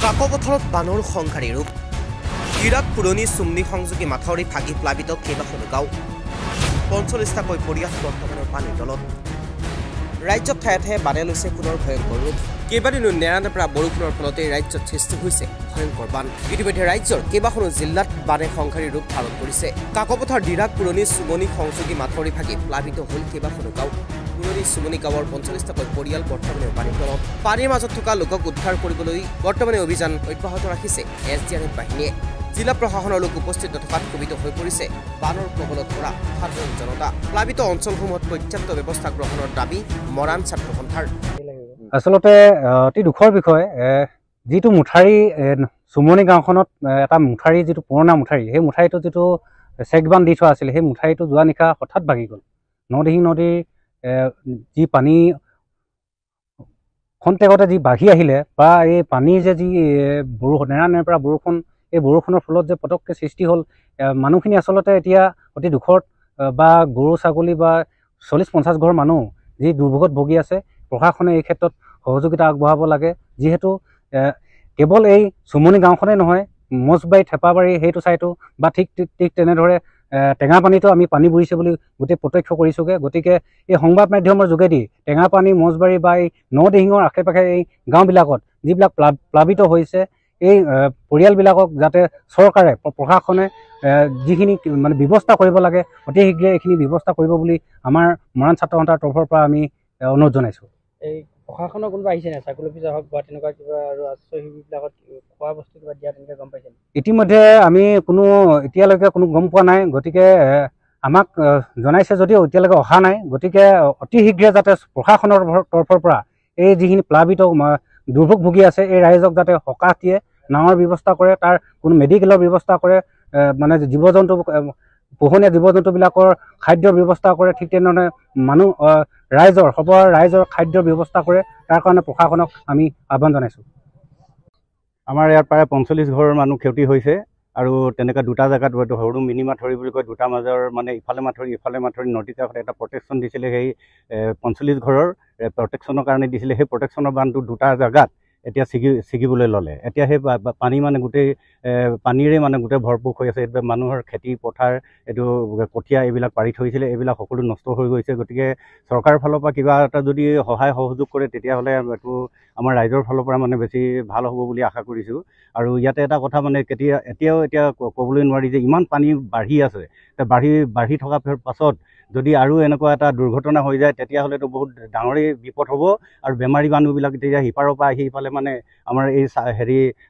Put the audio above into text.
কাকপথাৰত বানৰ সংঘাৰী ৰূপ ইৰাক পুৰণি চুমনি সংযোগী মাথাউৰি ভাগি প্লাবিত কেইবাখনো গাঁও ৪৫টাকৈ পৰিয়াল বৰ্তমানৰ পানীৰ তলত ৰাজ্যত ঠায়ে ঠায়ে বানে লৈছে পুনৰ ভয়ংকৰ ৰূপ কেইবাদিনো নেৰানেপেৰা বৰষুণৰ ফলতে ৰাজ্যত সৃষ্টি হৈছে ভয়ংকৰ বান ইতিমধ্যে ৰাজ্যৰ কেইবাখনো জিলাত বানে সংঘাৰী ৰূপ ধাৰণ কৰিছে কাকপথাৰ ইৰাক পুৰণি চুমনি সংযোগী মাথাউৰি ভাগি প্লাবিত হ'ল কেইবাখনো গাঁও পুৰণি চুমনি গাঁৱৰ ৪৫টাকৈ পৰিয়াল বৰ্তমানে পানীৰ তলত পানীৰ মাজত থকা লোকক উদ্ধাৰ কৰিবলৈ বৰ্তমানে অভিযান অব্যাহত ৰাখিছে SDRF বাহিনীয়ে জিলা প্ৰশাসনৰ লোক উপস্থিত নথকাত ক্ষোভিত হৈ পৰিছে বানৰ কবলত পৰা সাধাৰণ জনতা প্লাবিত অঞ্চলসমূহত পৰ্যাপ্ত ব্যৱস্থা গ্ৰহণৰ দাবী মৰাণ ছাত্ৰ সন্থাৰ আচলতে অতি দুখৰ বিষয় যিটো মুঠাৰী চুমনি গাঁওখনত এটা মুঠাৰী যিটো পুৰণা মুঠাৰী সেই মুঠাৰীটো যিটো চেকবান দি থোৱা আছিল সেই মুঠাৰীটো যোৱা নিশা হঠাৎ ভাগি গ'ল নদিহিং নদীৰ যি পানী খন্তেকতে যি বাঢ়ি আহিলে বা এই পানীৰ যে যি নেৰানেপেৰা বৰষুণ এই বৰষুণৰ ফলত যে পটককৈ সৃষ্টি হ'ল মানুহখিনি আচলতে এতিয়া অতি দুখত বা গৰু ছাগলী বা ৪০-৫০ ঘৰ মানুহ যি দুৰ্ভোগত ভুগি আছে প্ৰশাসনে এই ক্ষেত্ৰত সহযোগিতা আগবঢ়াব লাগে যিহেতু কেৱল এই চুমনি গাঁওখনেই নহয় মজবাৰী থেপাবাৰী সেইটো ছাইটো বা ঠিক তেনেদৰে টেঙাপানীতো আমি পানী বুৰিছে বুলি গোটেই প্ৰত্যক্ষ কৰিছোঁগৈ গতিকে এই সংবাদ মাধ্যমৰ যোগেদি টেঙাপানী মজবাৰী বা এই নদিহিঙৰ আশে পাশে এই গাঁওবিলাকত যিবিলাক প্লাবিত হৈছে এই পৰিয়ালবিলাকক যাতে চৰকাৰে প্ৰশাসনে যিখিনি মানে ব্যৱস্থা কৰিব লাগে অতি শীঘ্ৰে এইখিনি ব্যৱস্থা কৰিব বুলি আমাৰ মৰাণ ছাত্ৰ সন্থাৰ তৰফৰ পৰা আমি অনুৰোধ জনাইছোঁ এই প্ৰশাসনৰ কোনোবা আহিছে নাই চাৰ্কুল অফিচাৰ হওক বা তেনেকুৱা কিবা আৰু আশ্ৰয় শিবিৰবিলাকত খোৱা বস্তু কিবা দিয়া তেনেকৈ গম পাইছে ইতিমধ্যে আমি এতিয়ালৈকে কোনো গম পোৱা নাই গতিকে আমাক জনাইছে যদিও এতিয়ালৈকে অহা নাই গতিকে অতি শীঘ্ৰে যাতে প্ৰশাসনৰ তৰফৰ পৰা এই যিখিনি প্লাবিত দুৰ্ভোগ ভুগি আছে এই ৰাইজক যাতে সকাহ দিয়ে নাৱৰ ব্যৱস্থা কৰে তাৰ কোনো মেডিকেলৰ ব্যৱস্থা কৰে মানে জীৱ জন্তু পোহনীয়া জীৱ জন্তুবিলাকৰ খাদ্যৰ ব্যৱস্থা কৰে ঠিক তেনেধৰণে মানুহ ৰাইজৰ খাদ্যৰ ব্যৱস্থা কৰে তাৰ কাৰণে প্ৰশাসনক আমি আহ্বান জনাইছোঁ আমাৰ ইয়াৰ প্ৰায় ৪৫ ঘৰৰ মানুহ ক্ষতি হৈছে আৰু তেনেকৈ দুটা জেগাত সৰু মিনি মাথাউৰি বুলি কয় দুটা মাজৰ মানে ইফালে মাথাউৰি নদীৰ কাষত এটা প্ৰটেকশ্যন দিছিলে সেই ৪৫ ঘৰৰ প্ৰটেকশ্যনৰ কাৰণে দিছিলে সেই প্ৰটেকশ্যনৰ বান্ধটো দুটা জেগাত এতিয়া ছিগিবলৈ ল'লে এতিয়া সেই পানী মানে গোটেই পানীৰে মানে গোটেই ভৰপূৰ হৈ আছে এইবিলাক মানুহৰ খেতি পথাৰ এইটো কঠীয়া এইবিলাক পাৰি থৈছিলে এইবিলাক সকলো নষ্ট হৈ গৈছে গতিকে চৰকাৰৰ ফালৰ পৰা কিবা এটা যদি সহায় সহযোগ কৰে তেতিয়াহ'লে এইটো আমাৰ ৰাইজৰ ফালৰ পৰা মানে বেছি ভাল হ'ব বুলি আশা কৰিছোঁ আৰু ইয়াতে এটা কথা মানে এতিয়াও ক'বলৈ নোৱাৰি যে ইমান পানী বাঢ়ি আছে বাঢ়ি থকাৰ পাছত যদি আৰু এনেকুৱা এটা দুৰ্ঘটনা হৈ যায় তেতিয়াহ'লেতো বহুত ডাঙৰেই বিপদ হ'ব আৰু বেমাৰী মানুহবিলাক তেতিয়া সিপাৰৰ পৰা আহি ইফালে মানে আমাৰ এই